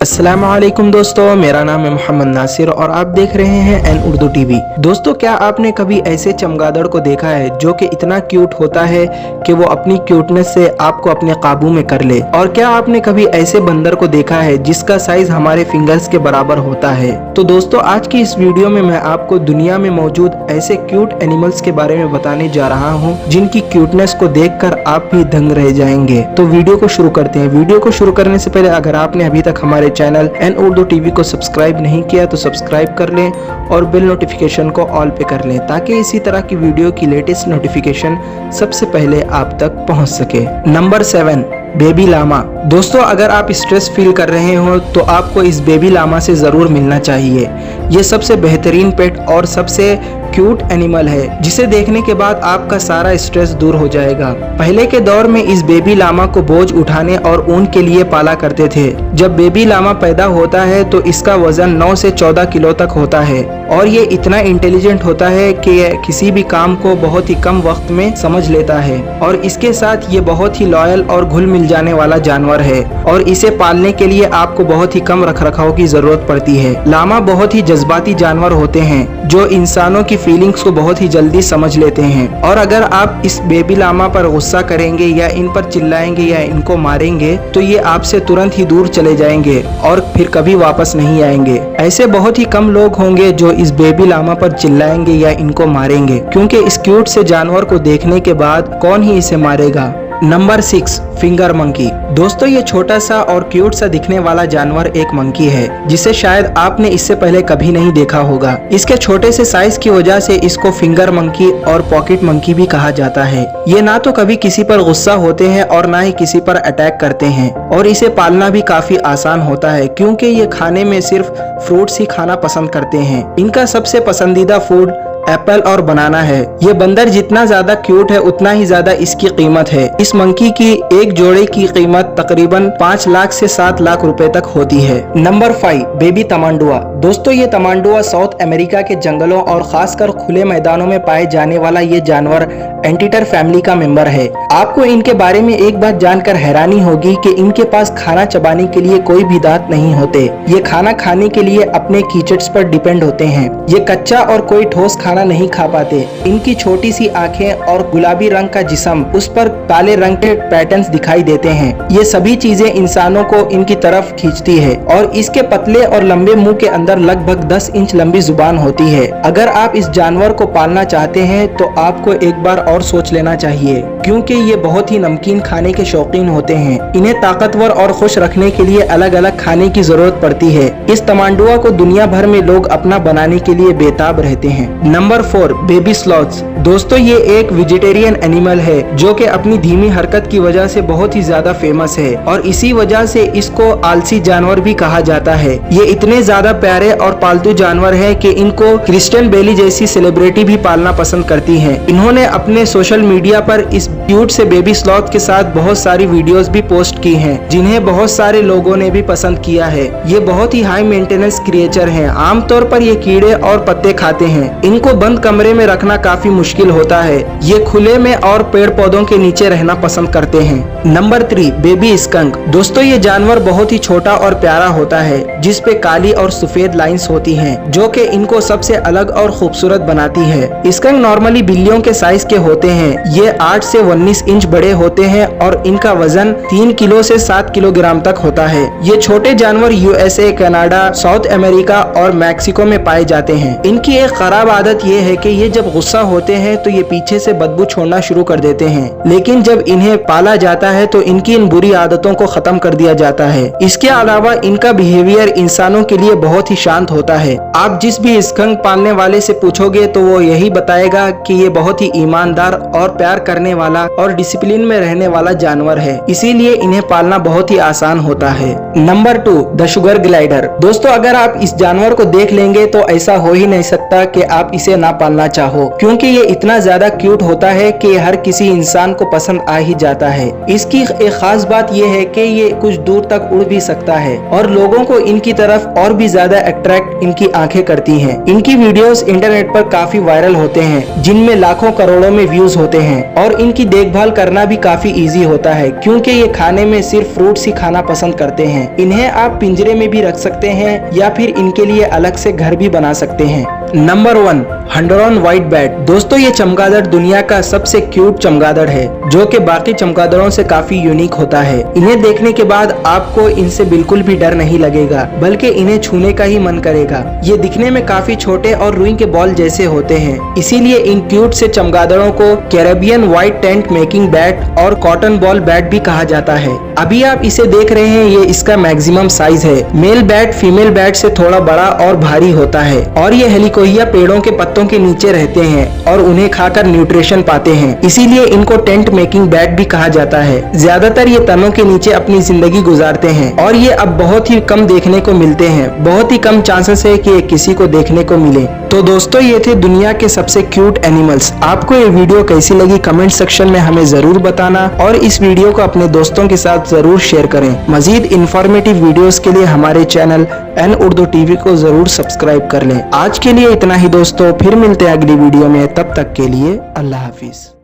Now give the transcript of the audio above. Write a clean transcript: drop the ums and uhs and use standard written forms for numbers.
अस्सलाम वालेकुम दोस्तों, मेरा नाम है मोहम्मद नासिर और आप देख रहे हैं एन उर्दू टीवी। दोस्तों, क्या आपने कभी ऐसे चमगादड़ को देखा है जो कि इतना क्यूट होता है कि वो अपनी क्यूटनेस से आपको अपने काबू में कर ले? और क्या आपने कभी ऐसे बंदर को देखा है जिसका साइज हमारे फिंगर्स के बराबर होता है? तो दोस्तों, आज की इस वीडियो में मैं आपको दुनिया में मौजूद ऐसे क्यूट एनिमल्स के बारे में बताने जा रहा हूँ जिनकी क्यूटनेस को देखकर आप भी दंग रह जाएंगे। तो वीडियो को शुरू करते हैं। वीडियो को शुरू करने से पहले अगर आपने अभी तक हमारे चैनल एन उर्दू टीवी को सब्सक्राइब नहीं किया तो सब्सक्राइब कर लें और बेल नोटिफिकेशन को ऑल पे कर लें ताकि इसी तरह की वीडियो की लेटेस्ट नोटिफिकेशन सबसे पहले आप तक पहुंच सके। Number 7, baby llama. दोस्तों, अगर आप स्ट्रेस फील कर रहे हो तो आपको इस बेबी लामा से जरूर मिलना चाहिए। ये सबसे बेहतरीन पेट और सबसे क्यूट एनिमल है जिसे देखने के बाद आपका सारा स्ट्रेस दूर हो जाएगा। पहले के दौर में इस बेबी लामा को बोझ उठाने और ऊन के लिए पाला करते थे। जब बेबी लामा पैदा होता है तो इसका वजन 9 से 14 किलो तक होता है और ये इतना इंटेलिजेंट होता है कि किसी भी काम को बहुत ही कम वक्त में समझ लेता है। और इसके साथ ये बहुत ही लॉयल और घुल मिल जाने वाला जानवर है और इसे पालने के लिए आपको बहुत ही कम रखरखाव की जरूरत पड़ती है। लामा बहुत ही जज्बाती जानवर होते हैं जो इंसानों की फीलिंग्स को बहुत ही जल्दी समझ लेते हैं। और अगर आप इस बेबी लामा पर गुस्सा करेंगे या इन पर चिल्लाएंगे या इनको मारेंगे तो ये आपसे तुरंत ही दूर चले जाएंगे और फिर कभी वापस नहीं आएंगे। ऐसे बहुत ही कम लोग होंगे जो इस बेबी लामा पर चिल्लाएंगे या इनको मारेंगे, क्योंकि इस क्यूट से जानवर को देखने के बाद कौन ही इसे मारेगा। Number 6, finger monkey. दोस्तों, ये छोटा सा और क्यूट सा दिखने वाला जानवर एक मंकी है जिसे शायद आपने इससे पहले कभी नहीं देखा होगा। इसके छोटे से साइज की वजह से इसको फिंगर मंकी और पॉकेट मंकी भी कहा जाता है। ये ना तो कभी किसी पर गुस्सा होते हैं और ना ही किसी पर अटैक करते हैं और इसे पालना भी काफी आसान होता है क्योंकि ये खाने में सिर्फ फ्रूट्स ही खाना पसंद करते हैं। इनका सबसे पसंदीदा फूड एप्पल और बनाना है। ये बंदर जितना ज्यादा क्यूट है उतना ही ज्यादा इसकी कीमत है। इस मंकी की एक जोड़े की कीमत तकरीबन 5 लाख से 7 लाख रुपए तक होती है। Number 5, baby tamandua. दोस्तों, ये तमांडुआ साउथ अमेरिका के जंगलों और खासकर खुले मैदानों में पाए जाने वाला ये जानवर एंटीटर फैमिली का मेंबर है। आपको इनके बारे में एक बात जानकर हैरानी होगी कि इनके पास खाना चबाने के लिए कोई भी दांत नहीं होते। ये खाना खाने के लिए अपने कीचड्स पर डिपेंड होते हैं। ये कच्चा और कोई ठोस खाना नहीं खा पाते। इनकी छोटी सी आंखें और गुलाबी रंग का जिस्म, उस पर काले रंग के पैटर्न्स दिखाई देते हैं। ये सभी चीजें इंसानों को इनकी तरफ खींचती है और इसके पतले और लंबे मुंह के अंदर लगभग 10 इंच लंबी जुबान होती है। अगर आप इस जानवर को पालना चाहते हैं तो आपको एक बार और सोच लेना चाहिए क्योंकि ये बहुत ही नमकीन खाने के शौकीन होते हैं। इन्हें ताकतवर और खुश रखने के लिए अलग अलग खाने की जरूरत पड़ती है। इस तमांडुआ को दुनिया भर में लोग अपना बनाने के लिए बेताब रहते हैं। Number 4, baby sloths. दोस्तों, ये एक वेजिटेरियन एनिमल है जो कि अपनी धीमी हरकत की वजह से बहुत ही ज्यादा फेमस है और इसी वजह से इसको आलसी जानवर भी कहा जाता है। ये इतने ज्यादा प्यारे और पालतू जानवर है कि इनको क्रिस्टियन बेली जैसी सेलिब्रिटी भी पालना पसंद करती है। इन्होंने अपने सोशल मीडिया पर इस क्यूट से बेबी स्लॉथ के साथ बहुत सारी वीडियोस भी पोस्ट की हैं, जिन्हें बहुत सारे लोगों ने भी पसंद किया है। ये बहुत ही हाई मेंटेनेंस क्रिएचर हैं। आमतौर पर ये कीड़े और पत्ते खाते हैं। इनको बंद कमरे में रखना काफी मुश्किल होता है। ये खुले में और पेड़ पौधों के नीचे रहना पसंद करते हैं। Number 3, baby skunk. दोस्तों, ये जानवर बहुत ही छोटा और प्यारा होता है जिसपे काली और सफेद लाइंस होती हैं जो कि इनको सबसे अलग और खूबसूरत बनाती है। स्कंक नॉर्मली बिल्लियों के साइज के होते हैं। ये 8 से 19 इंच बड़े होते हैं और इनका वजन 3 किलो से 7 किलोग्राम तक होता है। ये छोटे जानवर यूएसए, कनाडा, साउथ अमेरिका और मैक्सिको में पाए जाते हैं। इनकी एक खराब आदत ये है कि ये जब गुस्सा होते हैं तो ये पीछे से बदबू छोड़ना शुरू कर देते हैं, लेकिन जब इन्हें पाला जाता है तो इनकी इन बुरी आदतों को खत्म कर दिया जाता है। इसके अलावा इनका बिहेवियर इंसानों के लिए बहुत ही शांत होता है। आप जिस भी स्कंक पालने वाले से पूछोगे तो वो यही बताएगा कि ये बहुत ही ईमानदार और प्यार करने वाला और डिसिप्लिन में रहने वाला जानवर है, इसीलिए इन्हें पालना बहुत ही आसान होता है। Number 2, the sugar glider. दोस्तों, अगर आप इस जानवर को देख लेंगे तो ऐसा हो ही नहीं सकता कि आप इसे ना पालना चाहो, क्योंकि ये इतना ज्यादा क्यूट होता है कि हर किसी इंसान को पसंद आ ही जाता है। इसकी एक खास बात यह है कि ये कुछ दूर तक उड़ भी सकता है और लोगों को इनकी तरफ और भी ज्यादा अट्रैक्ट इनकी आंखें करती हैं। इनकी वीडियोस इंटरनेट पर काफी वायरल होते हैं जिनमें लाखों करोड़ों में में व्यूज होते हैं और इनकी देखभाल करना भी काफी इजी होता है क्योंकि ये खाने में सिर्फ फ्रूट्स ही खाना पसंद करते हैं। इन्हें आप पिंजरे में भी रख सकते हैं या फिर इनके लिए अलग से घर भी बना सकते हैं। Number 1, Honduran white bat. दोस्तों ये चमगादड़ दुनिया का सबसे क्यूट चमगादड़ है जो कि बाकी चमगादड़ों से काफी यूनिक होता है। इन्हें देखने के बाद आपको इनसे बिल्कुल भी डर नहीं लगेगा बल्कि इन्हें छूने का ही मन करेगा। ये दिखने में काफी छोटे और रुई के बॉल जैसे होते हैं, इसीलिए इन क्यूट से चमगादड़ों को Caribbean white tent making bat और कॉटन बॉल बैट भी कहा जाता है। अभी आप इसे देख रहे हैं, ये इसका मैक्सिमम साइज है। मेल बैट फीमेल बैट से थोड़ा बड़ा और भारी होता है और ये हेलिकोहिया पेड़ों के पत्तों के नीचे रहते हैं और उन्हें खाकर न्यूट्रिशन पाते हैं, इसीलिए इनको टेंट मेकिंग बैट भी कहा जाता है। ज्यादातर ये तनों के नीचे अपनी जिंदगी गुजारते हैं और ये अब बहुत ही कम देखने को मिलते हैं। बहुत ही कम चांसेस है कि ये किसी को देखने को मिले। तो दोस्तों ये थे दुनिया के सबसे क्यूट एनिमल्स। आपको ये वीडियो कैसी लगी कमेंट सेक्शन में हमें जरूर बताना और इस वीडियो को अपने दोस्तों के साथ जरूर शेयर करें। मजीद इंफॉर्मेटिव वीडियोस के लिए हमारे चैनल एन उर्दू टीवी को जरूर सब्सक्राइब कर लें। आज के लिए इतना ही दोस्तों, फिर मिलते हैं अगली वीडियो में। तब तक के लिए अल्लाह हाफिज।